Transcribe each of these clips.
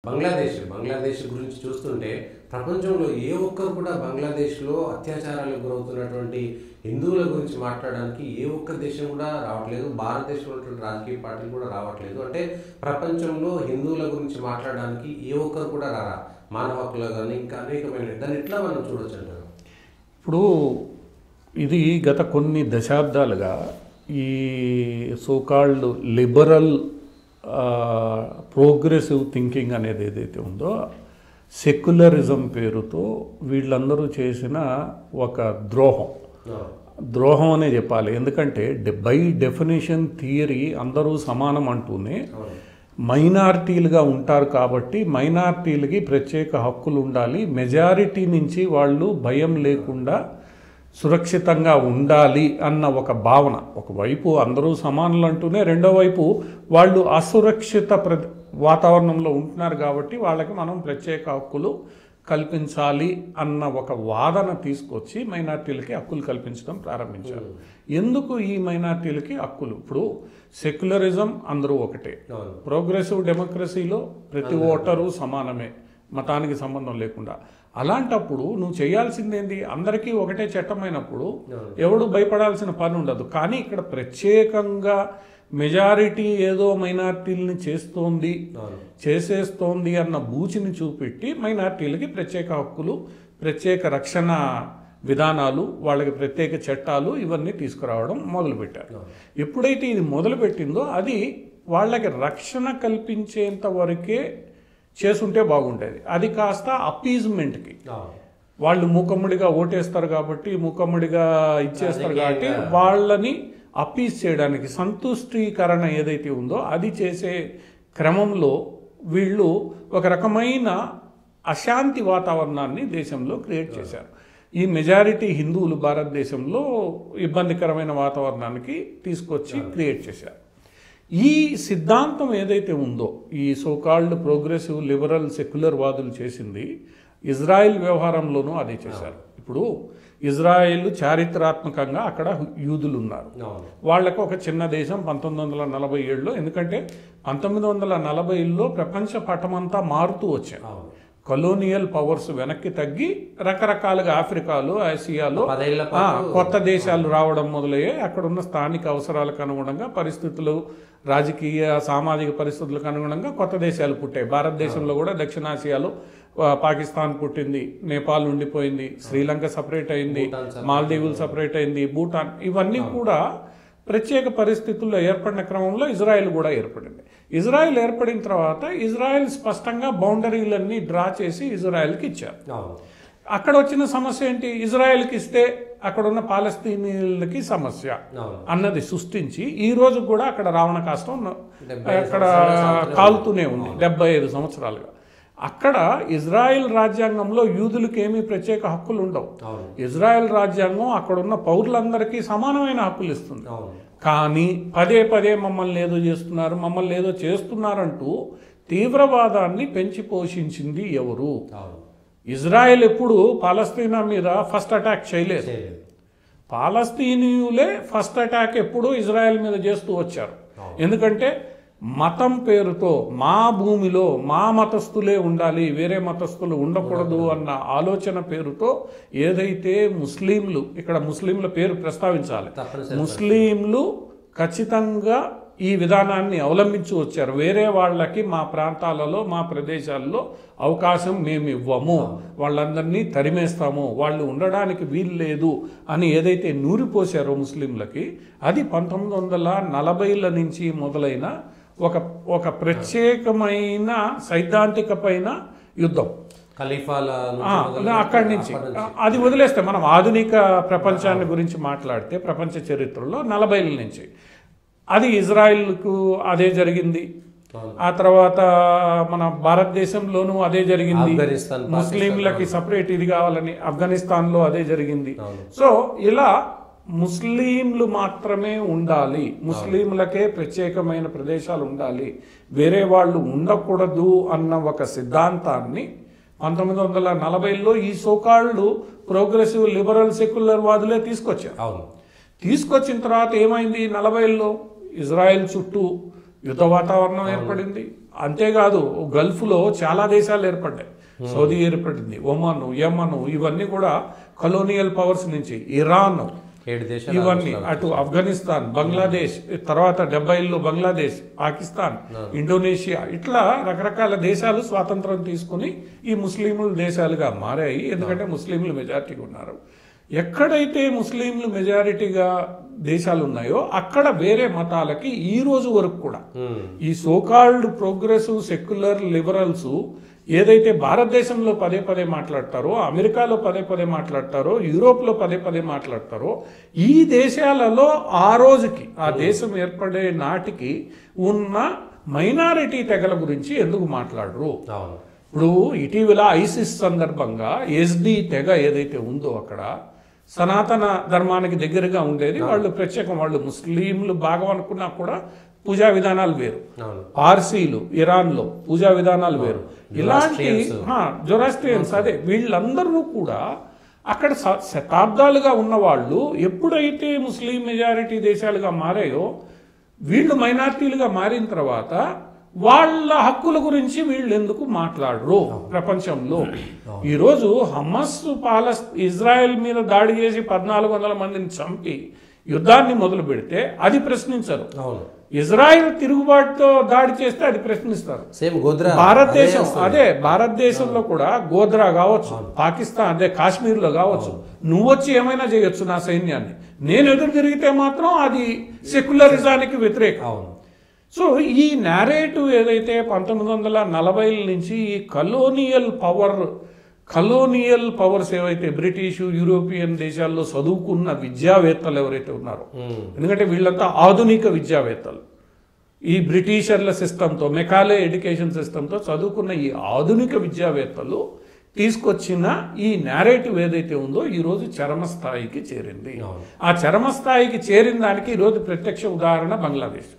బంగ్లాదేశ్ గురించి చూస్తుంటే ప్రపంచంలో ఏ ఒక్కరు కూడా బంగ్లాదేశ్లో అత్యాచారాలకు గురవుతున్నటువంటి హిందువుల గురించి మాట్లాడడానికి ఏ ఒక్క దేశం కూడా రావట్లేదు. భారతదేశంలో ఉన్నటువంటి రాజకీయ పార్టీలు కూడా రావట్లేదు. అంటే ప్రపంచంలో హిందువుల గురించి మాట్లాడడానికి ఏ ఒక్కరు కూడా రారా. మానవ హక్కులు కానీ ఇంకా అనేకమైన దాన్ని ఎట్లా మనం చూడొచ్చు అంటారు. ఇప్పుడు ఇది గత కొన్ని దశాబ్దాలుగా ఈ సోకాల్డ్ లిబరల్ ప్రోగ్రెసివ్ థింకింగ్ అనేది ఏదైతే ఉందో సెక్యులరిజం పేరుతో వీళ్ళందరూ చేసిన ఒక ద్రోహం అనే చెప్పాలి. ఎందుకంటే బై డెఫినేషన్ థియరీ అందరూ సమానం అంటూనే మైనారిటీలుగా ఉంటారు కాబట్టి మైనారిటీలకి ప్రత్యేక హక్కులు ఉండాలి, మెజారిటీ నుంచి వాళ్ళు భయం లేకుండా సురక్షితంగా ఉండాలి అన్న ఒక భావన. ఒకవైపు అందరూ సమానులు అంటూనే రెండో వైపు వాళ్ళు అసురక్షిత వాతావరణంలో ఉంటున్నారు కాబట్టి వాళ్ళకి మనం ప్రత్యేక హక్కులు కల్పించాలి అన్న ఒక వాదన తీసుకొచ్చి మైనార్టీలకి హక్కులు కల్పించడం ప్రారంభించారు. ఎందుకు ఈ మైనార్టీలకి హక్కులు? ఇప్పుడు సెక్యులరిజం అందరూ ఒకటే, ప్రోగ్రెసివ్ డెమోక్రసీలో ప్రతి ఓటరు సమానమే మతానికి సంబంధం లేకుండా. అలాంటప్పుడు నువ్వు చేయాల్సిందేంటి? అందరికీ ఒకటే చట్టమైనప్పుడు ఎవడు భయపడాల్సిన పని ఉండదు. కానీ ఇక్కడ ప్రత్యేకంగా మెజారిటీ ఏదో మైనార్టీలని చేసేస్తోంది అన్న బూచిని చూపెట్టి మైనార్టీలకి ప్రత్యేక హక్కులు, ప్రత్యేక రక్షణ విధానాలు, వాళ్ళకి ప్రత్యేక చట్టాలు ఇవన్నీ తీసుకురావడం మొదలుపెట్టారు. ఎప్పుడైతే ఇది మొదలుపెట్టిందో అది వాళ్ళకి రక్షణ కల్పించేంత వరకే చేసుంటే బాగుండేది. అది కాస్త అపీజ్మెంట్కి వాళ్ళు మూకమ్ముడిగా ఓటేస్తారు కాబట్టి మూకమ్ముడిగా ఇచ్చేస్తారు కాబట్టి వాళ్ళని అపీజ్ చేయడానికి సంతుష్టీకరణ ఏదైతే ఉందో అది చేసే క్రమంలో వీళ్ళు ఒక రకమైన అశాంతి వాతావరణాన్ని దేశంలో క్రియేట్ చేశారు. ఈ మెజారిటీ హిందువులు భారతదేశంలో ఇబ్బందికరమైన వాతావరణానికి తీసుకొచ్చి క్రియేట్ చేశారు. ఈ సిద్ధాంతం ఏదైతే ఉందో ఈ సోకాల్డ్ ప్రోగ్రెసివ్ లిబరల్ సెక్యులర్ వాదులు చేసింది ఇజ్రాయెల్ వ్యవహారంలోనూ అదే చేశారు. ఇప్పుడు ఇజ్రాయెల్ చారిత్రాత్మకంగా అక్కడ యూదులు ఉన్నారు. వాళ్ళకు ఒక చిన్న దేశం 1947లో, ఎందుకంటే 1940లో ప్రపంచ పటమంతా మారుతూ వచ్చాయి. కొలోనియల్ పవర్స్ వెనక్కి తగ్గి రకరకాలుగా ఆఫ్రికాలో, ఆసియాలో కొత్త దేశాలు రావడం మొదలయ్యాయి. అక్కడున్న స్థానిక అవసరాలకు అనుగుణంగా పరిస్థితులు, రాజకీయ సామాజిక పరిస్థితులకు అనుగుణంగా కొత్త దేశాలు పుట్టాయి. భారతదేశంలో కూడా దక్షిణాసియాలో పాకిస్తాన్ పుట్టింది, నేపాల్ ఉండిపోయింది, శ్రీలంక సపరేట్ అయింది, మాల్దీవులు సపరేట్ అయింది, భూటాన్, ఇవన్నీ కూడా ప్రత్యేక పరిస్థితుల్లో ఏర్పడిన క్రమంలో ఇజ్రాయెల్ కూడా ఏర్పడింది. ఇజ్రాయెల్ ఏర్పడిన తర్వాత ఇజ్రాయెల్ స్పష్టంగా బౌండరీలన్నీ డ్రా చేసి ఇజ్రాయెల్కి ఇచ్చారు. అక్కడ వచ్చిన సమస్య ఏంటి? ఇజ్రాయెల్కి ఇస్తే అక్కడున్న పాలస్తీనీయులకి సమస్య అన్నది సృష్టించి ఈ రోజు కూడా అక్కడ రావణ కాష్టం అక్కడ కాలుతూనే ఉంది 75 సంవత్సరాలుగా. అక్కడ ఇజ్రాయెల్ రాజ్యాంగంలో యూదులకు ఏమీ ప్రత్యేక హక్కులు ఉండవు. ఇజ్రాయెల్ రాజ్యాంగం అక్కడున్న పౌరులందరికీ సమానమైన హక్కులు ఇస్తుంది. కానీ పదే మమ్మల్ని ఏదో చేస్తున్నారంటూ తీవ్రవాదాన్ని పెంచి పోషించింది ఎవరు? ఇజ్రాయెల్ ఎప్పుడు పాలస్తీనా మీద ఫస్ట్ అటాక్ చేయలేదు. పాలస్తీనీయులే ఫస్ట్ అటాక్ ఎప్పుడు ఇజ్రాయెల్ మీద చేస్తూ వచ్చారు. ఎందుకంటే మతం పేరుతో మా భూమిలో మా మతస్థులే ఉండాలి, వేరే మతస్థులు ఉండకూడదు అన్న ఆలోచన పేరుతో ఏదైతే ముస్లింలు, ఇక్కడ ముస్లింల పేరు ప్రస్తావించాలి, ముస్లింలు ఖచ్చితంగా ఈ విధానాన్ని అవలంబించి వచ్చారు. వేరే వాళ్ళకి మా ప్రాంతాలలో, మా ప్రదేశాల్లో అవకాశం మేము ఇవ్వము, వాళ్ళందరినీ తరిమేస్తాము, వాళ్ళు ఉండడానికి వీలు లేదు అని ఏదైతే నూరిపోసారో ముస్లింలకి, అది 1940ల నుంచి మొదలైన ఒక ప్రత్యేకమైన సైద్ధాంతికమైన యుద్ధం. అక్కడి నుంచి అది వదిలేస్తే మనం ఆధునిక ప్రపంచాన్ని గురించి మాట్లాడితే ప్రపంచ చరిత్రలో 40ల నుంచి అది ఇజ్రాయెల్కు అదే జరిగింది. ఆ తర్వాత మన భారతదేశంలోనూ అదే జరిగింది. ముస్లింలకి సపరేట్ ఇది కావాలని ఆఫ్ఘనిస్తాన్లో అదే జరిగింది. సో ఇలా ముస్లింలు మాత్రమే ఉండాలి, ముస్లింలకే ప్రత్యేకమైన ప్రదేశాలు ఉండాలి, వేరే వాళ్ళు ఉండకూడదు అన్న ఒక సిద్ధాంతాన్ని 1940లో ఈ సోకాల్డ్ ప్రోగ్రెసివ్ లిబరల్ సెక్యులర్ వాదులే తీసుకొచ్చారు. తీసుకొచ్చిన తర్వాత ఏమైంది? 40లో ఇజ్రాయెల్ చుట్టూ యుద్ధ వాతావరణం ఏర్పడింది. అంతేకాదు గల్ఫ్లో చాలా దేశాలు ఏర్పడ్డాయి. సౌదీ ఏర్పడింది, ఒమన్, యమన్, ఇవన్నీ కూడా కలోనియల్ పవర్స్ నుంచి, ఇరాన్, 7 దేశాలు, ఇవన్నీ అటు ఆఫ్ఘనిస్తాన్, బంగ్లాదేశ్, తర్వాత 70లో బంగ్లాదేశ్, పాకిస్తాన్, ఇండోనేషియా, ఇట్లా రకరకాల దేశాలు స్వాతంత్రం తీసుకుని ఈ ముస్లింలు దేశాలుగా మారాయి. ఎందుకంటే ముస్లింలు మెజారిటీగా ఉన్నారు. ఎక్కడైతే ముస్లింలు మెజారిటీగా దేశాలు ఉన్నాయో అక్కడ వేరే మతాలకి ఈ రోజు వరకు కూడా ఈ సోకాల్డ్ ప్రోగ్రెసివ్ సెక్యులర్ లిబరల్స్ ఏదైతే భారతదేశంలో పదే పదే మాట్లాడతారో, అమెరికాలో పదే పదే మాట్లాడతారో, యూరోప్లో పదే పదే మాట్లాడతారో, ఈ దేశాలలో ఆ రోజుకి ఆ దేశం ఏర్పడే నాటికి ఉన్న మైనారిటీ తెగల గురించి ఎందుకు మాట్లాడరు? ఇప్పుడు ఇటీవల ఐసిస్ సందర్భంగా ఎస్డి తెగ ఏదైతే ఉందో అక్కడ సనాతన ధర్మానికి దగ్గరగా ఉండేది. వాళ్ళు ప్రత్యేకం, వాళ్ళు ముస్లింలు భాగం అనుకున్నా కూడా పూజా విధానాలు వేరు. పార్సీలు ఇరాన్లో పూజా విధానాలు వేరు. ఇలాంటి జొరాస్ట్రియన్స్, అదే వీళ్ళందరూ కూడా అక్కడ శతాబ్దాలుగా ఉన్న వాళ్ళు ఎప్పుడైతే ముస్లిం మెజారిటీ దేశాలుగా మారాయో, వీళ్ళు మైనారిటీలుగా మారిన తర్వాత వాళ్ళ హక్కుల గురించి వీళ్ళు ఎందుకు మాట్లాడరు ప్రపంచంలో? ఈరోజు హమాస్ ఇజ్రాయెల్ మీద దాడి చేసి 1400 మందిని చంపి యుద్ధాన్ని మొదలు పెడితే అది ప్రశ్నించరు. ఇజ్రాయెల్ తిరుగుబాటుతో దాడి చేస్తే అది ప్రశ్నిస్తారు. భారతదేశం, అదే భారతదేశంలో కూడా గోద్రా కావచ్చు, పాకిస్తాన్ అదే కాశ్మీర్లో కావచ్చు, నువ్వు వచ్చి ఏమైనా చేయొచ్చు నా సైన్యాన్ని, నేను ఎదురు తిరిగితే మాత్రం అది సెక్యులరిజానికి వ్యతిరేకం. సో ఈ నేరేటివ్ ఏదైతే 1940ల నుంచి ఈ కలోనియల్ పవర్స్ ఏవైతే బ్రిటిష్, యూరోపియన్ దేశాల్లో చదువుకున్న విద్యావేత్తలు ఎవరైతే ఉన్నారో, ఎందుకంటే వీళ్ళంతా ఆధునిక విద్యావేత్తలు, ఈ బ్రిటిషర్ల సిస్టంతో, మెకాలే ఎడ్యుకేషన్ సిస్టంతో చదువుకున్న ఈ ఆధునిక విద్యావేత్తలు తీసుకొచ్చిన ఈ నేరేటివ్ ఏదైతే ఉందో ఈరోజు చరమస్థాయికి చేరింది. ఆ చరమస్థాయికి చేరిన దానికి ఈరోజు ప్రత్యక్ష ఉదాహరణ బంగ్లాదేశ్.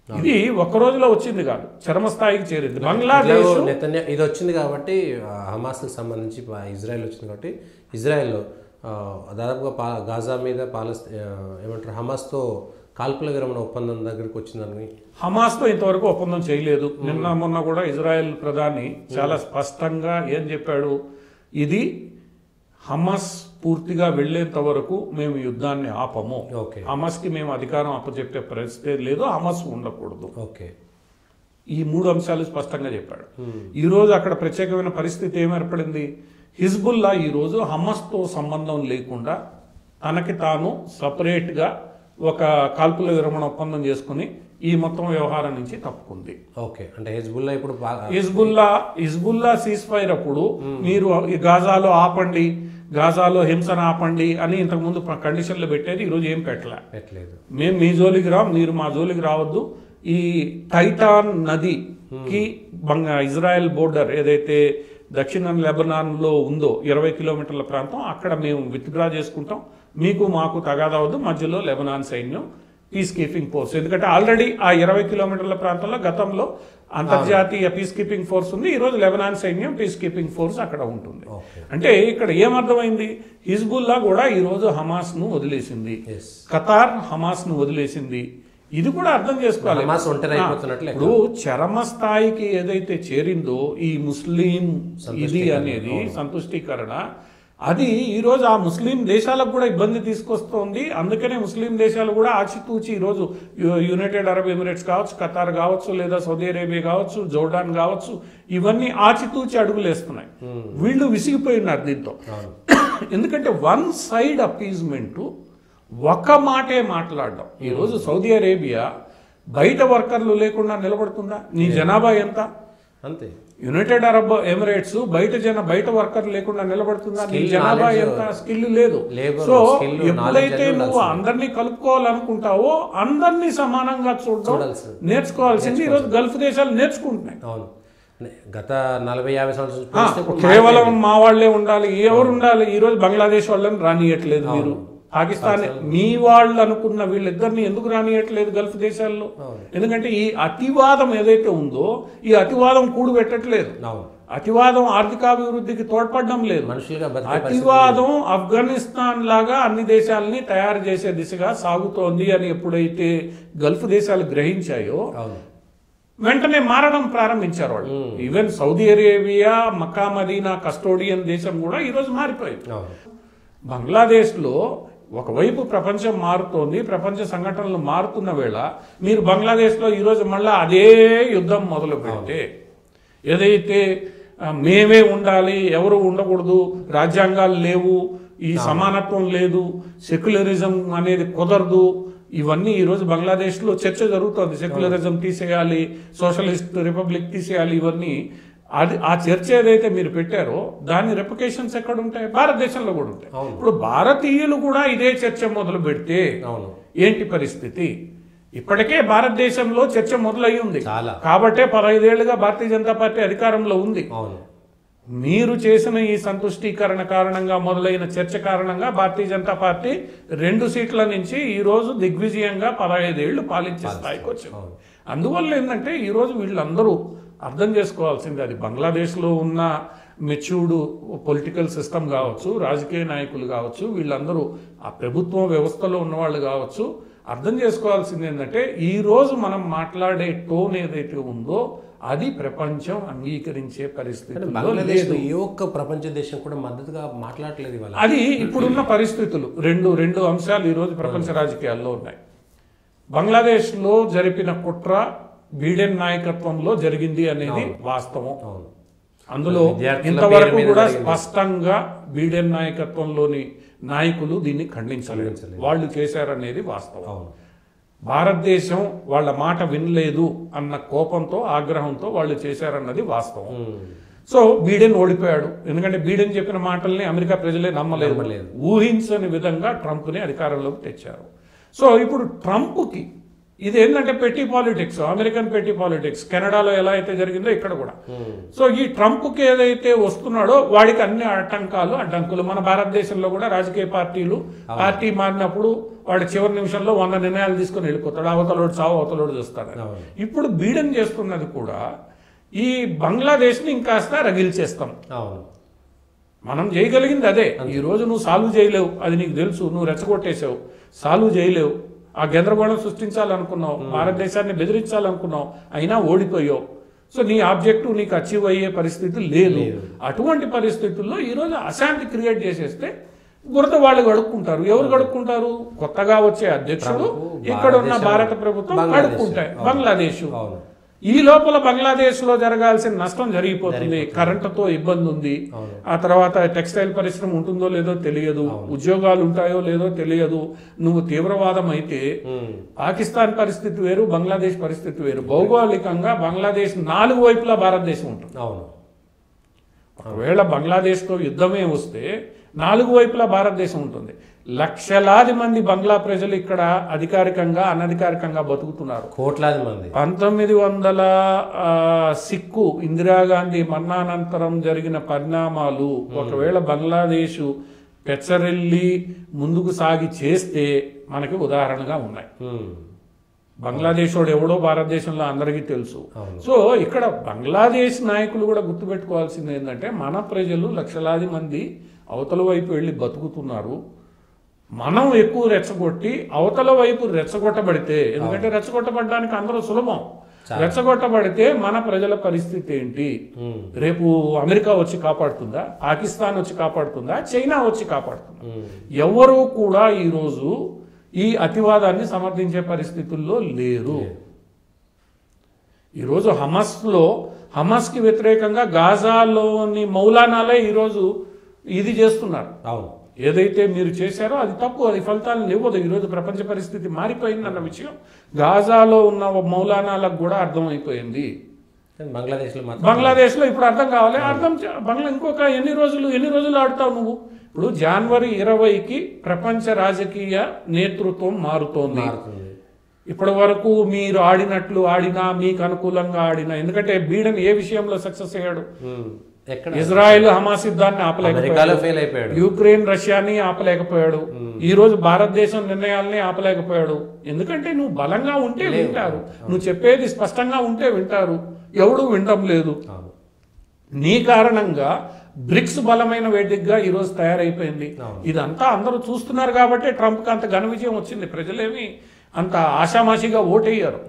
ఇది ఒక్క రోజులో వచ్చింది కాదు, చరమస్థాయికి చేరింది. బంగ్లాదేశ్ ఇది వచ్చింది కాబట్టి, హమాస్కి సంబంధించి ఇజ్రాయెల్ వచ్చింది కాబట్టి, ఇజ్రాయెల్ దాదాపుగా గాజా మీద ఏమంటారు హమాస్తో కాల్పుల విరమణ ఒప్పందం దగ్గరికి వచ్చిందని. హమాస్తో ఇంతవరకు ఒప్పందం చేయలేదు. నిన్న మొన్న కూడా ఇజ్రాయెల్ ప్రధాని చాలా స్పష్టంగా ఏం చెప్పాడు, ఇది హమాస్ పూర్తిగా వెళ్లేంత వరకు మేము యుద్ధాన్ని ఆపము, హమాస్కి మేము అధికారం అప్పచెప్పే పరిస్థితి లేదు, హమాస్ ఉండకూడదు. ఈ 3 అంశాలు స్పష్టంగా చెప్పాడు. ఈ రోజు అక్కడ ప్రత్యేకమైన పరిస్థితి ఏర్పడింది. హిజ్బుల్లా ఈరోజు హమాస్తో సంబంధం లేకుండా తనకి తాను సపరేట్గా ఒక కాల్పుల విరమణ ఒప్పందం చేసుకుని ఈ మొత్తం వ్యవహారం నుంచి తప్పుకుంది. అంటే హిజ్బుల్లా ఇప్పుడు హిజ్బుల్లా సీజ్ ఫైర్ అప్పుడు మీరు గాజాలో ఆపండి, గాజాలో హింసను ఆపండి అని ఇంతకుముందు కండిషన్లు పెట్టేది. ఈరోజు ఏం పెట్టలేదు. మేము మీ జోలికి రాం, మీరు మా జోలికి రావద్దు. ఈ టైటాన్ నదికి ఇజ్రాయెల్ బోర్డర్ ఏదైతే దక్షిణ లెబనాన్లో ఉందో 20 కిలోమీటర్ల ప్రాంతం, అక్కడ మేము విత్డ్రా చేసుకుంటాం, మీకు మాకు తగాదా వద్దు, మధ్యలో లెబనాన్ సైన్యం పీస్ కీపింగ్ ఫోర్స్, ఎందుకంటే ఆల్రెడీ ఆ 20 కిలోమీటర్ల ప్రాంతంలో గతంలో అంతర్జాతీయ పీస్ కీపింగ్ ఫోర్స్ ఉంది. ఈరోజు లెబనాన్ సైన్యం పీస్ కీపింగ్ ఫోర్స్ అక్కడ ఉంటుంది. అంటే ఇక్కడ ఏమర్థమైంది, హిజ్బుల్లా కూడా ఈరోజు హమాస్ను వదిలేసింది, ఖతార్ హమాస్ను వదిలేసింది. ఇది కూడా అర్థం చేసుకోవాలి. ఇప్పుడు చరమ స్థాయికి ఏదైతే చేరిందో ఈ ముస్లిం ఇది అనేది సంతుష్టీకరణ, అది ఈరోజు ఆ ముస్లిం దేశాలకు కూడా ఇబ్బంది తీసుకొస్తోంది. అందుకనే ముస్లిం దేశాలు కూడా ఆచితూచి ఈరోజు యునైటెడ్ అరబ్ ఎమిరేట్స్ కావచ్చు, ఖతార్ కావచ్చు, లేదా సౌదీ అరేబియా కావచ్చు, జోర్డాన్ కావచ్చు, ఇవన్నీ ఆచితూచి అడుగులేస్తున్నాయి. వీళ్ళు విసిగిపోయినారు దీంతో. ఎందుకంటే వన్ సైడ్ అపీజ్మెంట్, ఒక మాటే మాట్లాడడం. ఈరోజు సౌదీ అరేబియా బయట వర్కర్లు లేకుండా నిలబడుతుందా? నీ జనాభా ఎంత? అంతే. యునైటెడ్ అరబ్ ఎమిరేట్స్ బయట వర్కర్ లేకుండా నిలబడుతుందా? నీ జనాభా ఎంత? స్కిల్ లేదు. సో ఎప్పుడైతే నువ్వు అందరినీ కలుపుకోవాలనుకుంటావో అందరినీ సమానంగా చూడడం నేర్చుకోవాల్సింది ఈరోజు గల్ఫ్ దేశాలు నేర్చుకుంటున్నాయి. గత 40-50 సంవత్సరాలు కేవలం మా వాళ్లే ఉండాలి, ఎవరు ఉండాలి? ఈరోజు బంగ్లాదేశ్ వాళ్ళని రానియట్లేదు మీరు, పాకిస్తాన్ మీ వాళ్ళు అనుకున్న వీళ్ళిద్దరిని ఎందుకు రానియట్లేదు గల్ఫ్ దేశాల్లో? ఎందుకంటే ఈ అతివాదం ఏదైతే ఉందో ఈ అతివాదం కూడు పెట్టట్లేదు. అతివాదం ఆర్థికాభివృద్ధికి తోడ్పడడం లేదు. అతివాదం ఆఫ్ఘనిస్తాన్ లాగా అన్ని దేశాలని తయారు చేసే దిశగా సాగుతోంది అని ఎప్పుడైతే గల్ఫ్ దేశాలు గ్రహించాయో వెంటనే మారడం ప్రారంభించారు వాళ్ళు. ఈవెన్ సౌదీ అరేబియా, మక్కా మదీనా కస్టోడియన్ దేశం కూడా ఈరోజు మారిపోయింది. బంగ్లాదేశ్లో ఒకవైపు ప్రపంచం మారుతోంది, ప్రపంచ సంఘటనలు మారుతున్న వేళ మీరు బంగ్లాదేశ్లో ఈరోజు మళ్ళీ అదే యుద్ధం మొదలు పెడితే, ఏదైతే మేమే ఉండాలి, ఎవరు ఉండకూడదు, రాజ్యాంగాలు లేవు, ఈ సమానత్వం లేదు, సెక్యులరిజం అనేది కుదరదు, ఇవన్నీ ఈరోజు బంగ్లాదేశ్లో చర్చ జరుగుతుంది. సెక్యులరిజం తీసేయాలి, సోషలిస్ట్ రిపబ్లిక్ తీసేయాలి, ఇవన్నీ ఆ చర్చ ఏదైతే మీరు పెట్టారో దాని రెప్లికేషన్స్ ఎక్కడ ఉంటాయి? భారతదేశంలో కూడా ఉంటాయి. ఇప్పుడు భారతీయులు కూడా ఇదే చర్చ మొదలు పెడితే ఏంటి పరిస్థితి? ఇప్పటికే భారతదేశంలో చర్చ మొదలయ్యి ఉంది కాబట్టే 15 ఏళ్లుగా భారతీయ జనతా పార్టీ అధికారంలో ఉంది. మీరు చేసిన ఈ సంతుష్టీకరణ కారణంగా మొదలైన చర్చ కారణంగా భారతీయ జనతా పార్టీ 2 సీట్ల నుంచి ఈ రోజు దిగ్విజయంగా 15 ఏళ్లు పాలించే స్థాయికి వచ్చింది. అందువల్ల ఏంటంటే ఈరోజు వీళ్ళందరూ అర్థం చేసుకోవాల్సింది, అది బంగ్లాదేశ్లో ఉన్న మెచ్యూర్డ్ పొలిటికల్ సిస్టమ్ కావచ్చు, రాజకీయ నాయకులు కావచ్చు, వీళ్ళందరూ ఆ ప్రభుత్వ వ్యవస్థలో ఉన్నవాళ్ళు కావచ్చు, అర్థం చేసుకోవాల్సింది ఏంటంటే ఈ రోజు మనం మాట్లాడే టోన్ ఏదైతే ఉందో అది ప్రపంచం అంగీకరించే పరిస్థితి. ఏ ఒక్క ప్రపంచ దేశం కూడా మద్దతుగా మాట్లాడలేదు. అది ఇప్పుడున్న పరిస్థితులు రెండు అంశాలు ఈరోజు ప్రపంచ రాజకీయాల్లో ఉన్నాయి. బంగ్లాదేశ్లో జరిపిన కుట్ర బీడెన్ నాయకత్వంలో జరిగింది అనేది వాస్తవం. అందులో ఇంతవరకు కూడా స్పష్టంగా బీడెన్ నాయకత్వంలోని నాయకులు దీన్ని ఖండించలేదు, వాళ్ళు చేశారనేది వాస్తవం. భారతదేశం వాళ్ళ మాట వినలేదు అన్న కోపంతో, ఆగ్రహంతో వాళ్ళు చేశారన్నది వాస్తవం. సో బీడెన్ ఓడిపోయాడు, ఎందుకంటే బీడెన్ చెప్పిన మాటల్ని అమెరికా ప్రజలే నమ్మలేదు, ఊహించని విధంగా ట్రంప్ని అధికారంలోకి తెచ్చారు. సో ఇప్పుడు ట్రంప్కి ఇది ఏంటంటే పెట్టి పాలిటిక్స్, అమెరికన్ పెట్టి పాలిటిక్స్, కెనడాలో ఎలా అయితే జరిగిందో ఇక్కడ కూడా. సో ఈ ట్రంప్కి ఏదైతే వస్తున్నాడో వాడికి అన్ని అడ్డంకులు. మన భారతదేశంలో కూడా రాజకీయ పార్టీలు పార్టీ మారినప్పుడు వాడు చివరి నిమిషంలో 100 నిర్ణయాలు తీసుకుని వెళ్ళిపోతాడు, అవతలోడు చావు అవతలోడు చూస్తాడు. ఇప్పుడు బీడెన్ చేస్తున్నది కూడా ఈ బంగ్లాదేశ్ని ఇంకాస్త రగిల్చేస్తాం. మనం చేయగలిగింది అదే. ఈ రోజు నువ్వు సాల్వ్ చేయలేవు, అది నీకు తెలుసు, నువ్వు రెచ్చగొట్టేసావు, సాల్వ్ చేయలేవు, ఆ గందరగోళం సృష్టించాలనుకున్నావు, భారతదేశాన్ని బెదిరించాలనుకున్నావు, అయినా ఓడిపోయావు. సో నీ ఆబ్జెక్టివ్ నీకు అచీవ్ అయ్యే పరిస్థితి లేదు. అటువంటి పరిస్థితుల్లో ఈరోజు అశాంతి క్రియేట్ చేసేస్తే బురద వాళ్ళు గడుక్కుంటారు. ఎవరు గడుక్కుంటారు? కొత్తగా వచ్చే అధ్యక్షుడు, ఇక్కడ ఉన్న భారత ప్రభుత్వం గడుక్కుంటాయి, బంగ్లాదేశ్. ఈ లోపల బంగ్లాదేశ్ లో జరగాల్సిన నష్టం జరిగిపోతుంది. కరెంటుతో ఇబ్బంది ఉంది, ఆ తర్వాత టెక్స్టైల్ పరిశ్రమ ఉంటుందో లేదో తెలియదు, ఉద్యోగాలు ఉంటాయో లేదో తెలియదు. నువ్వు తీవ్రవాదం అయితే పాకిస్తాన్ పరిస్థితి వేరు, బంగ్లాదేశ్ పరిస్థితి వేరు. భౌగోళికంగా బంగ్లాదేశ్ 4 వైపులా భారతదేశం ఉంటుంది. ఒకవేళ బంగ్లాదేశ్ తో యుద్ధమే వస్తే 4 వైపులా భారతదేశం ఉంటుంది. లక్షలాది మంది బంగ్లా ప్రజలు ఇక్కడ అధికారికంగా అనధికారికంగా బతుకుతున్నారు, కోట్లాది మంది. 1900 సిక్కు ఇందిరాగాంధీ మరణానంతరం జరిగిన పరిణామాలు ఒకవేళ బంగ్లాదేశ్ పెచ్చరెల్లి ముందుకు సాగి చేస్తే మనకి ఉదాహరణగా ఉన్నాయి. బంగ్లాదేశ్ వాడు ఎవడో భారతదేశంలో అందరికీ తెలుసు. సో ఇక్కడ బంగ్లాదేశ్ నాయకులు కూడా గుర్తుపెట్టుకోవాల్సింది ఏంటంటే మన ప్రజలు లక్షలాది మంది అవతల వైపు వెళ్ళి బతుకుతున్నారు. మనం ఎక్కువ రెచ్చగొట్టి అవతల వైపు రెచ్చగొట్టబడితే, ఎందుకంటే రెచ్చగొట్టబడడానికి అందరూ సులభం, రెచ్చగొట్టబడితే మన ప్రజల పరిస్థితి ఏంటి? రేపు అమెరికా వచ్చి కాపాడుతుందా, పాకిస్తాన్ వచ్చి కాపాడుతుందా, చైనా వచ్చి కాపాడుతుందా? ఎవరు కూడా ఈరోజు ఈ అతివాదాన్ని సమర్థించే పరిస్థితుల్లో లేరు. ఈరోజు హమాస్కి వ్యతిరేకంగా గాజాలోని మౌలానాలే ఈరోజు ఇది చేస్తున్నారు. ఏదైతే మీరు చేశారో అది తప్పు, అది ఫలితాలను ఇవ్వదు. ఈరోజు ప్రపంచ పరిస్థితి మారిపోయిందన్న విషయం గాజాలో ఉన్న మౌలానాలకు కూడా అర్థమైపోయింది. బంగ్లాదేశ్లో ఇప్పుడు అర్థం కావాలి, ఇంకొక ఎన్ని రోజులు ఆడుతావు నువ్వు? ఇప్పుడు జనవరి 20కి ప్రపంచ రాజకీయ నేతృత్వం మారుతోంది. ఇప్పటి వరకు మీరు ఆడినట్లు ఆడినా, మీకు అనుకూలంగా ఆడినా, ఎందుకంటే బీడెన్ ఏ విషయంలో సక్సెస్ అయ్యాడు? ఇజ్రాయెల్ హమాస్ యుద్ధాన్ని ఆపలేకపోయాడు, యుక్రెయిన్ రష్యాని ఆపలేకపోయాడు, ఈ రోజు భారతదేశం నిర్ణయాలని ఆపలేకపోయాడు. ఎందుకంటే నువ్వు బలంగా ఉంటే వింటారు, నువ్వు చెప్పేది స్పష్టంగా ఉంటే వింటారు. ఎవడు వినడం లేదు. నీ కారణంగా బ్రిక్స్ బలమైన వేదికగా ఈరోజు తయారైపోయింది. ఇదంతా అందరూ చూస్తున్నారు కాబట్టి ట్రంప్కి అంత ఘన విజయం వచ్చింది. ప్రజలేమి అంత ఆషామాషిగా ఓటేయ్యారు.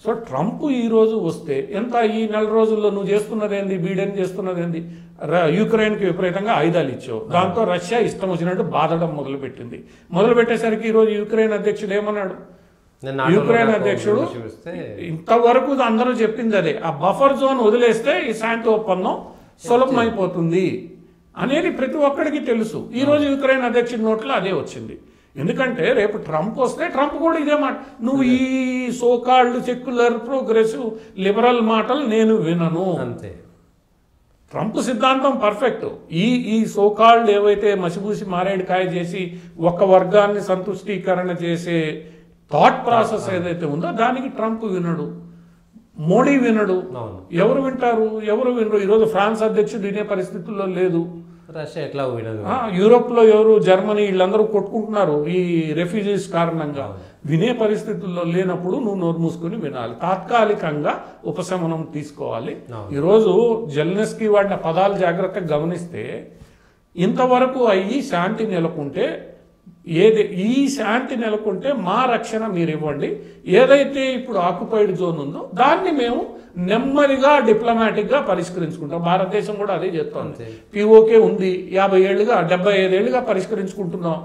సో ట్రంప్ ఈ రోజు వస్తే ఎంత ఈ నెల రోజుల్లో నువ్వు చేస్తున్నదేంది, బీడెన్ చేస్తున్నదేంది, యుక్రెయిన్కి విపరీతంగా ఆయుధాలు ఇచ్చావు, దాంతో రష్యా ఇష్టం వచ్చినట్టు బాధడం మొదలుపెట్టింది. మొదలుపెట్టేసరికి ఈరోజు యుక్రెయిన్ అధ్యక్షుడు ఏమన్నాడు, యుక్రెయిన్ అధ్యక్షుడు ఇంతవరకు అందరూ చెప్పింది అదే, ఆ బఫర్ జోన్ వదిలేస్తే ఈ శాంతి ఒప్పందం సులభమైపోతుంది అనేది ప్రతి ఒక్కడికి తెలుసు. ఈ రోజు యుక్రెయిన్ అధ్యక్షుడి నోట్లో అదే వచ్చింది. ఎందుకంటే రేపు ట్రంప్ వస్తే ట్రంప్ కూడా ఇదే మాట, నువ్వు ఈ సోకాల్డ్ సెక్యులర్ ప్రోగ్రెసివ్ లిబరల్ మాటలు నేను వినను అంతే. ట్రంప్ సిద్ధాంతం పర్ఫెక్ట్. ఈ సోకాల్డ్ ఏవైతే మసిబూసి మారేడుకాయ చేసి ఒక వర్గాన్ని సంతుష్టీకరణ చేసే థాట్ ప్రాసెస్ ఏదైతే ఉందో దానికి ట్రంప్ వినడు, మోడీ వినడు. ఎవరు వింటారు, ఎవరు వినరు. ఈరోజు ఫ్రాన్స్ అధ్యక్షుడు వినే పరిస్థితుల్లో లేదు, రష్యా ఎట్లా వినదు. యూరోప్ లో ఎవరు, జర్మనీ వీళ్ళందరూ కొట్టుకుంటున్నారు ఈ రెఫ్యూజీస్ కారణంగా. వినే పరిస్థితుల్లో లేనప్పుడు నువ్వు నోరు మూసుకుని వినాలి, తాత్కాలికంగా ఉపశమనం తీసుకోవాలి. ఈరోజు జెలెన్స్కీ వాడిన పదాలు జాగ్రత్తగా గమనిస్తే, ఇంతవరకు అయ్యి శాంతి నెలకొంటే ఈ శాంతి నెలకొంటే మా రక్షణ మీరు ఇవ్వండి, ఏదైతే ఇప్పుడు ఆక్యుపైడ్ జోన్ ఉందో దాన్ని మేము నెమ్మదిగా డిప్లొమాటిక్ గా పరిష్కరించుకుంటాం. భారతదేశం కూడా అదే చేస్తోంది. పిఓకే ఉంది, 50 ఏళ్ళుగా 75 ఏళ్ళుగా పరిష్కరించుకుంటున్నాం.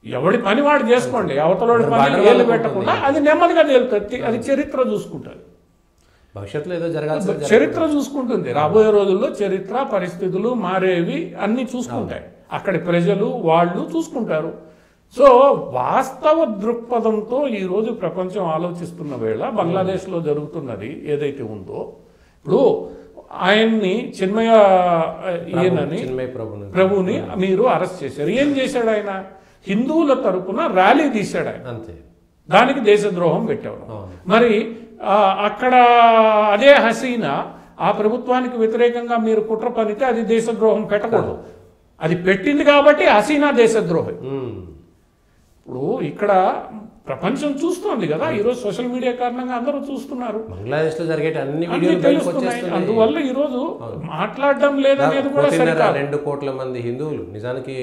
ఎవడి పని వాడు చేసుకోండి, అవతలోడి పని ఏళ్ళు పెట్టకుండా అది నెమ్మదిగా తేలుతుంది. అది చరిత్ర చూసుకుంటుంది, భవిష్యత్తులో ఏదో జరగాల్సి చరిత్ర చూసుకుంటుంది. రాబోయే రోజుల్లో చరిత్ర, పరిస్థితులు మారేవి అన్ని చూసుకుంటాయి, అక్కడి ప్రజలు వాళ్ళు చూసుకుంటారు. సో వాస్తవ దృక్పథంతో ఈరోజు ప్రపంచం ఆలోచిస్తున్న వేళ బంగ్లాదేశ్లో జరుగుతున్నది ఏదైతే ఉందో, ఇప్పుడు ఆయన్ని చిన్మయ ప్రభుని మీరు అరెస్ట్ చేశారు. ఏం చేశాడు ఆయన? హిందువుల తరపున ర్యాలీ తీశాడు ఆయన, అంతే. దానికి దేశద్రోహం పెట్టాడు. మరి అక్కడ అదే హసీనా ఆ ప్రభుత్వానికి వ్యతిరేకంగా మీరు కుట్ర పనితే అది దేశద్రోహం పెట్టకూడదు. అది పెట్టింది కాబట్టి హసీనా దేశద్రోహి. ఇప్పుడు ఇక్కడ ప్రపంచం చూస్తోంది కదా, ఈరోజు సోషల్ మీడియా కారణంగా అందరూ చూస్తున్నారు, బంగ్లాదేశ్ లో జరిగే అన్ని తెలుస్తున్నాయి. అందువల్ల ఈరోజు మాట్లాడడం లేదనేది కూడా సరికాదు. 2 కోట్ల మంది హిందువులు, నిజానికి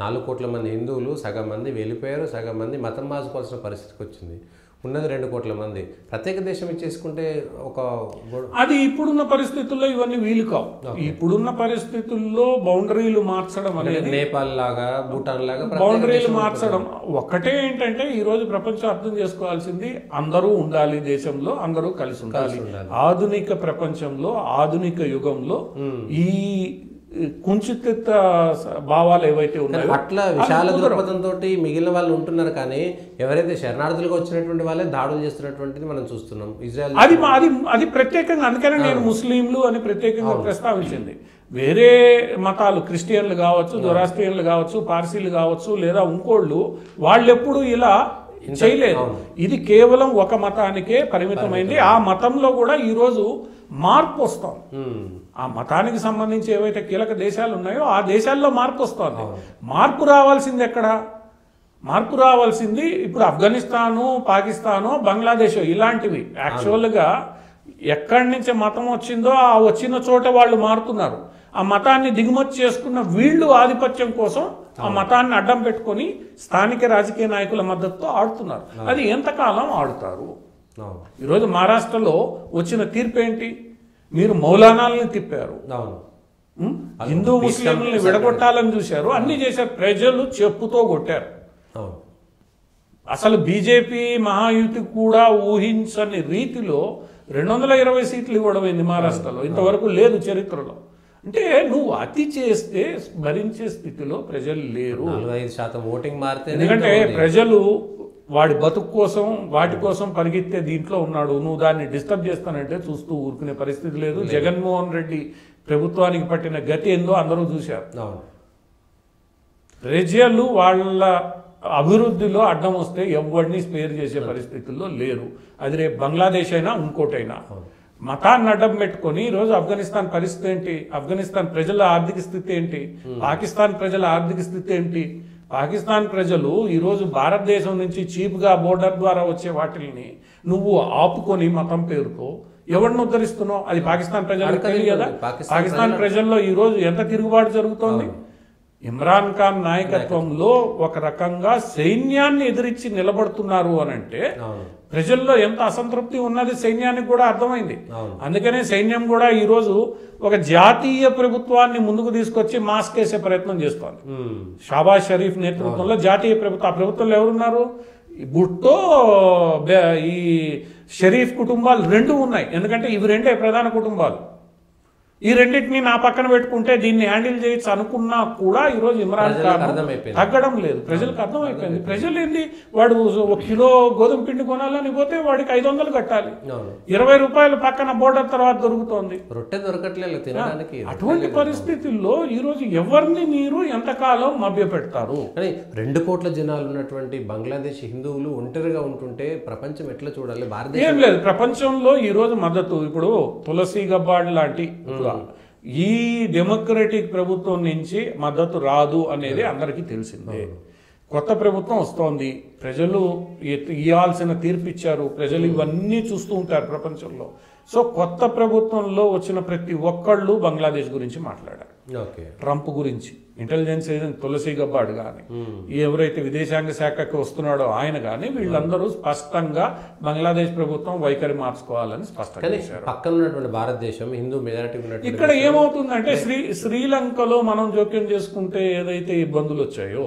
4 కోట్ల మంది హిందువులు, సగం మంది వెళ్ళిపోయారు, సగం మంది మతం మార్చుకోవాల్సిన పరిస్థితికి వచ్చింది. ఉన్నది 2 కోట్ల మంది. ప్రత్యేక దేశం ఇచ్చేసుకుంటే అది ఇప్పుడున్న పరిస్థితుల్లో ఇవన్నీ వీలు కావు. ఇప్పుడున్న పరిస్థితుల్లో బౌండరీలు మార్చడం అనేది నేపాల్ లాగా, భూటాన్ లాగా బౌండరీలు మార్చడం ఒక్కటే. ఏంటంటే ఈ రోజు ప్రపంచం అర్థం చేసుకోవాల్సింది, అందరూ ఉండాలి దేశంలో, అందరూ కలిసి ఉండాలి. ఆధునిక ప్రపంచంలో, ఆధునిక యుగంలో ఈ కుంచిత భావాలు ఏవైతే ఉన్నాయో అట్లా విశాల దృక్పథంతో మిగిలిన వాళ్ళు ఉంటున్నారు. కానీ ఎవరైతే శరణార్థులుగా వచ్చినటువంటి వాళ్ళే దాడులు చేస్తున్నటువంటిది మనం చూస్తున్నాం. ఇజ్రాయెల్ అది ప్రత్యేకంగా, అందుకనే నేను ముస్లింలు అని ప్రత్యేకంగా ప్రస్తావించింది. వేరే మతాలు, క్రిస్టియన్లు కావచ్చు, జొరాస్ట్రియన్లు కావచ్చు, పార్సీలు కావచ్చు, లేదా ఇంకోళ్ళు, వాళ్ళెప్పుడు ఇలా చేయలేదు. ఇది కేవలం ఒక మతానికే పరిమితమైంది. ఆ మతంలో కూడా ఈరోజు మార్పు వస్తాం. ఆ మతానికి సంబంధించి ఏవైతే కీలక దేశాలు ఉన్నాయో ఆ దేశాల్లో మార్పు వస్తుంది. మార్పు రావాల్సింది ఎక్కడ? మార్పు రావాల్సింది ఇప్పుడు ఆఫ్ఘనిస్తాను, పాకిస్తాను, బంగ్లాదేశ్ ఇలాంటివి. యాక్చువల్గా ఎక్కడి నుంచి మతం వచ్చిందో ఆ వచ్చిన చోట వాళ్ళు మారుతున్నారు. ఆ మతాన్ని దిగుమతి చేసుకున్న వీళ్ళు ఆధిపత్యం కోసం ఆ మతాన్ని అడ్డం పెట్టుకొని స్థానిక రాజకీయ నాయకుల మద్దతుతో ఆడుతున్నారు. అది ఎంతకాలం ఆడుతారు? ఈరోజు మహారాష్ట్రలో వచ్చిన తీర్పు ఏంటి? మీరు మౌలానాల్ని తిప్పారు, హిందూ ముస్లింలని విడగొట్టాలని చూశారు, అన్ని చేశారు. ప్రజలు చెప్పుతో కొట్టారు. అసలు బీజేపీ మహాయుతి కూడా ఊహించని రీతిలో 220 సీట్లు ఇవ్వడమైంది మహారాష్ట్రలో. ఇంతవరకు లేదు చరిత్రలో. అంటే నువ్వు అతి చేస్తే భరించే స్థితిలో ప్రజలు లేరు. 45% ఓటింగ్ మారితే, ఎందుకంటే ప్రజలు వాడి బతుకు కోసం, వాటి కోసం పరిగెత్తే దీంట్లో ఉన్నాడు. నువ్వు దాన్ని డిస్టర్బ్ చేస్తానంటే చూస్తూ ఊరుకునే పరిస్థితి లేదు. జగన్మోహన్ రెడ్డి ప్రభుత్వానికి పట్టిన గతి ఏందో అందరూ చూశారు. ప్రజలు వాళ్ళ అభివృద్ధిలో అడ్డం వస్తే ఎవరిని స్పేర్ చేసే పరిస్థితుల్లో లేరు. అది రేపు బంగ్లాదేశ్ అయినా ఇంకోటైనా. మతాన్ని అడ్డం పెట్టుకొని ఈరోజు ఆఫ్ఘనిస్తాన్ పరిస్థితి ఏంటి? ఆఫ్ఘనిస్తాన్ ప్రజల ఆర్థిక స్థితి ఏంటి? పాకిస్తాన్ ప్రజల ఆర్థిక స్థితి ఏంటి? పాకిస్తాన్ ప్రజలు ఈరోజు భారతదేశం నుంచి చీప్గా బోర్డర్ ద్వారా వచ్చే వాటిని నువ్వు ఆపుకొని మతం పేరుతో ఎవరిని ఉద్ధరిస్తున్నావు? అది పాకిస్తాన్ ప్రజలకు తెలియదా? పాకిస్తాన్ ప్రజల్లో ఈరోజు ఎంత తిరుగుబాటు జరుగుతోంది? ఇమ్రాన్ ఖాన్ నాయకత్వంలో ఒక రకంగా సైన్యాన్ని ఎదిరించి నిలబడుతున్నారు అనంటే ప్రజల్లో ఎంత అసంతృప్తి ఉన్నది సైన్యానికి కూడా అర్థమైంది. అందుకనే సైన్యం కూడా ఈరోజు ఒక జాతీయ ప్రభుత్వాన్ని ముందుకు తీసుకొచ్చి మాస్క్ వేసే ప్రయత్నం చేస్తోంది. షాబాజ్ షరీఫ్ నేతృత్వంలో జాతీయ ప్రభుత్వం, ఆ ప్రభుత్వంలో ఎవరున్నారు? భుట్టో, ఈ షరీఫ్ కుటుంబాలు రెండు ఉన్నాయి. ఎందుకంటే ఇవి రెండే ప్రధాన కుటుంబాలు. ఈ రెండింటిని నా పక్కన పెట్టుకుంటే దీన్ని హ్యాండిల్ చేయొచ్చు అనుకున్నా కూడా ఈరోజు ఇమ్రాన్ ఖాన్ తగ్గడం లేదు. ప్రజలకు అర్థమైపోయింది. ప్రజలు ఏంది, వాడు 1 కిలో గోధుమ పిండి కొనాలని పోతే వాడికి 500 కట్టాలి. 20 రూపాయలు పక్కన బోర్డర్ తర్వాత దొరుకుతోంది, రొట్టె దొరకట్లేదు తినడానికి. అటువంటి పరిస్థితుల్లో ఈరోజు ఎవరిని మీరు ఎంతకాలం మభ్య పెడతారు? కానీ 2 కోట్ల జనాలు ఉన్నటువంటి బంగ్లాదేశ్ హిందువులు ఒంటరిగా ఉంటుంటే ప్రపంచం ఎట్లా చూడాలి? భారతదేశం ఏం లేదు, ప్రపంచంలో ఈరోజు మద్దతు. ఇప్పుడు తులసి గబ్బాడ్ లాంటి ఈ డెమోక్రటిక్ ప్రభుత్వం నుంచి మద్దతు రాదు అనేది అందరికీ తెలిసిందే. కొత్త ప్రభుత్వం వస్తోంది, ప్రజలు ఇవ్వాల్సిన తీర్పు ఇచ్చారు, ప్రజలు ఇవన్నీ చూస్తూ ఉంటారు ప్రపంచంలో. సో కొత్త ప్రభుత్వంలో వచ్చిన ప్రతి ఒక్కళ్ళు బంగ్లాదేశ్ గురించి మాట్లాడారు. ట్రంప్ గురించి, ఇంటెలిజెన్స్ ఏజెంట్ తులసి గబ్బాడ్ కానీ, ఎవరైతే విదేశాంగ శాఖకి వస్తున్నాడో ఆయన కానీ, వీళ్ళందరూ స్పష్టంగా బంగ్లాదేశ్ ప్రభుత్వం వైఖరి మార్చుకోవాలని స్పష్టంగా చేశారు. పక్కన ఉన్నటువంటి భారతదేశం హిందూ మెజారిటీ ఉన్నటువంటి ఇక్కడ ఏమవుతుందంటే శ్రీలంకలో మనం జోక్యం చేసుకుంటే ఏదైతే ఇబ్బందులు వచ్చాయో,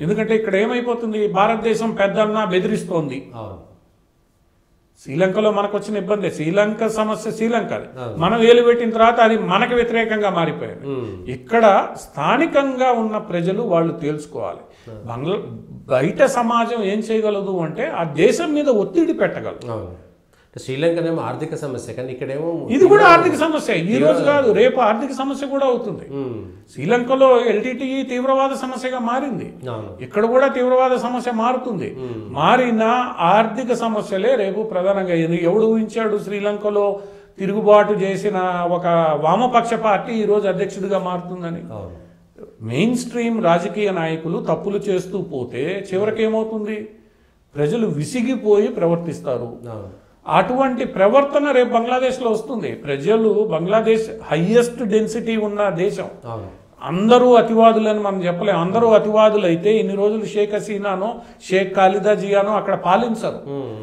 ఎందుకంటే ఇక్కడ ఏమైపోతుంది, భారతదేశం పెద్దన్నా బెదిరిస్తోంది. శ్రీలంకలో మనకు వచ్చిన ఇబ్బంది, శ్రీలంక సమస్య శ్రీలంక, మనం వేలు పెట్టిన తర్వాత అది మనకు వ్యతిరేకంగా మారిపోయింది. ఇక్కడ స్థానికంగా ఉన్న ప్రజలు వాళ్ళు తేల్చుకోవాలి. బయట సమాజం ఏం చేయగలదు అంటే ఆ దేశం మీద ఒత్తిడి పెట్టగలదు. శ్రీలంకనేమో ఆర్థిక సమస్య, కానీ ఇక్కడేమో ఇది కూడా ఆర్థిక సమస్య. ఈ రోజు కాదు, రేపు ఆర్థిక సమస్య కూడా అవుతుంది. శ్రీలంకలో ఎల్టీటీఈ తీవ్రవాద సమస్యగా మారింది, ఇక్కడ కూడా తీవ్రవాద సమస్య మారుతుంది. మారిన ఆర్థిక సమస్యలే రేపు ప్రధానంగా. ఎవడు ఊహించాడు శ్రీలంకలో తిరుగుబాటు చేసిన ఒక వామపక్ష పార్టీ ఈ రోజు అధ్యక్షుడిగా మారుతుందని? మెయిన్ స్ట్రీమ్ రాజకీయ నాయకులు తప్పులు చేస్తూ పోతే చివరికి ఏమవుతుంది, ప్రజలు విసిగిపోయి ప్రవర్తిస్తారు. అటువంటి ప్రవర్తన రేపు బంగ్లాదేశ్లో వస్తుంది. ప్రజలు, బంగ్లాదేశ్ హైయెస్ట్ డెన్సిటీ ఉన్న దేశం. అందరూ అతివాదులని మనం చెప్పలేము. అందరూ అతివాదులు అయితే ఇన్ని రోజులు షేక్ హసీనానో షేక్ ఖాలిదా జియానో అక్కడ పాలించరు,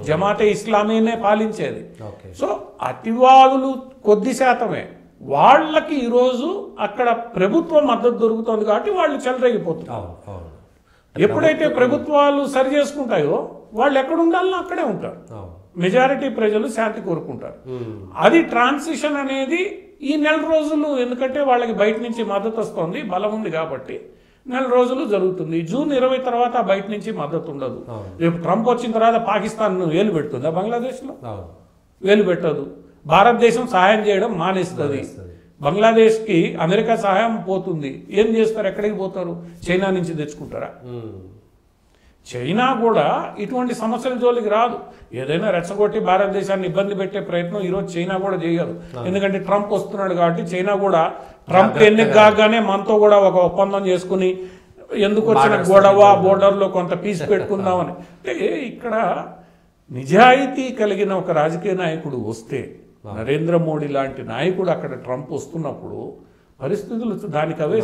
జమాతే ఇస్లామీనే పాలించేది. సో అతివాదులు కొద్ది శాతమే. వాళ్ళకి ఈరోజు అక్కడ ప్రభుత్వం మద్దతు దొరుకుతుంది కాబట్టి వాళ్ళు చెలరేగిపోతున్నారు. ఎప్పుడైతే ప్రభుత్వాలు సరి చేసుకుంటాయో వాళ్ళు ఎక్కడ ఉండాలనో అక్కడే ఉంటారు. మెజారిటీ ప్రజలు శాంతి కోరుకుంటారు. అది ట్రాన్సిషన్ అనేది ఈ 4 రోజులు, ఎందుకంటే వాళ్ళకి బయట నుంచి మద్దతు వస్తుంది, బలం ఉంది కాబట్టి 4 రోజులు జరుగుతుంది. జూన్ 20 తర్వాత బయట నుంచి మద్దతు ఉండదు. రేపు ట్రంప్ వచ్చిన తర్వాత పాకిస్తాన్ వేలు పెడుతుందా బంగ్లాదేశ్లో? వేలు పెట్టదు. భారతదేశం సహాయం చేయడం మానేస్తుంది. బంగ్లాదేశ్కి అమెరికా సహాయం పోతుంది. ఏం చేస్తారు? ఎక్కడికి పోతారు? చైనా నుంచి తెచ్చుకుంటారా? చైనా కూడా ఇటువంటి సమస్యల జోలికి రాదు. ఏదైనా రెచ్చగొట్టి భారతదేశాన్ని ఇబ్బంది పెట్టే ప్రయత్నం ఈరోజు చైనా కూడా చేయదు. ఎందుకంటే ట్రంప్ వస్తున్నాడు కాబట్టి చైనా కూడా ట్రంప్ ఎన్నిక కాగానే మనతో కూడా ఒక ఒప్పందం చేసుకుని ఎందుకు వచ్చిన గొడవ, బోర్డర్లో కొంత పీస్ పెట్టుకుందామని. అంటే ఇక్కడ నిజాయితీ కలిగిన ఒక రాజకీయ నాయకుడు వస్తే, నరేంద్ర మోడీ లాంటి నాయకుడు అక్కడ ట్రంప్ వస్తున్నప్పుడు పరిస్థితులు దానికి అవే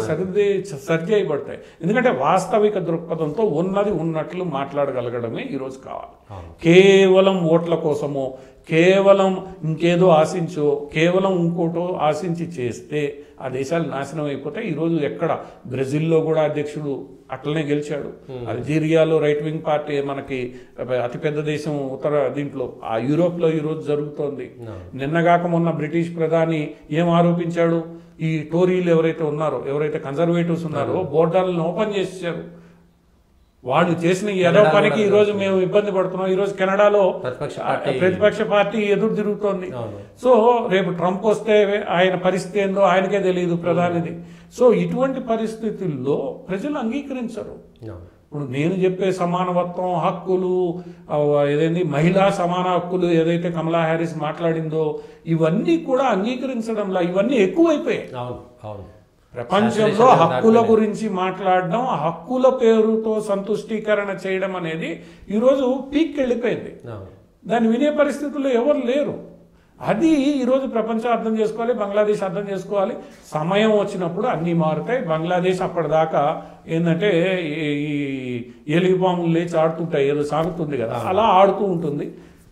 సరిచేయబడతాయి. ఎందుకంటే వాస్తవిక దృక్పథంతో ఉన్నది ఉన్నట్లు మాట్లాడగలగడమే ఈరోజు కావాలి. కేవలం ఓట్ల కోసమో, కేవలం ఇంకేదో ఆశించో, కేవలం ఇంకోటో ఆశించి చేస్తే ఆ దేశాలు నాశనం అయిపోతాయి. ఈరోజు ఎక్కడ బ్రెజిల్లో కూడా అధ్యక్షుడు అట్లనే గెలిచాడు. అల్జీరియాలో రైట్ వింగ్ పార్టీ, మనకి అతిపెద్ద దేశం ఉత్తర దీంట్లో ఆ యూరోప్లో ఈరోజు జరుగుతోంది. నిన్నగాక మొన్న బ్రిటిష్ ప్రధాని ఏం ఆరోపించాడు, ఈ టోరీలు ఎవరైతే ఉన్నారో, ఎవరైతే కన్జర్వేటివ్స్ ఉన్నారో బోర్డర్లను ఓపెన్ చేశారు. వాళ్ళు చేసిన ఏదో పనికి ఈ రోజు మేము ఇబ్బంది పడుతున్నాం. ఈ రోజు కెనడాలో ప్రతిపక్ష పార్టీ ఎదురు తిరుగుతోంది. సో రేపు ట్రంప్ వస్తే ఆయన పరిస్థితి ఏందో ఆయనకే తెలియదు, ప్రధానిది. సో ఇటువంటి పరిస్థితుల్లో ప్రజలు అంగీకరించరు. ఇప్పుడు నేను చెప్పే సమానత్వం, హక్కులు, ఏదైంది మహిళా సమాన హక్కులు ఏదైతే కమలా హ్యారిస్ మాట్లాడిందో ఇవన్నీ కూడా అంగీకరించడంలా ఇవన్నీ ఎక్కువైపోయాయి. ప్రపంచంలో హక్కుల గురించి మాట్లాడడం, హక్కుల పేరుతో సంతుష్టీకరణ చేయడం అనేది ఈరోజు పీక్ వెళ్ళిపోయింది. దాన్ని వినే పరిస్థితుల్లో ఎవరు లేరు. అది ఈరోజు ప్రపంచం అర్థం చేసుకోవాలి, బంగ్లాదేశ్ అర్థం చేసుకోవాలి. సమయం వచ్చినప్పుడు అన్నీ మారుతాయి. బంగ్లాదేశ్ అప్పటిదాకా ఏంటంటే ఈ ఏలిగిపాములు లేచి ఆడుతుంటాయి, ఏదో సాగుతుంది కదా, అలా ఆడుతూ ఉంటుంది.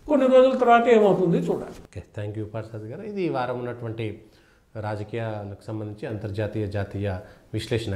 కొన్ని రోజుల తర్వాత ఏమవుతుంది చూడాలి. ఓకే, థ్యాంక్ యూ పార్థసారథి గారు. ఇది ఈ వారం ఉన్నటువంటి రాజకీయాలకు సంబంధించి అంతర్జాతీయ జాతీయ విశ్లేషణ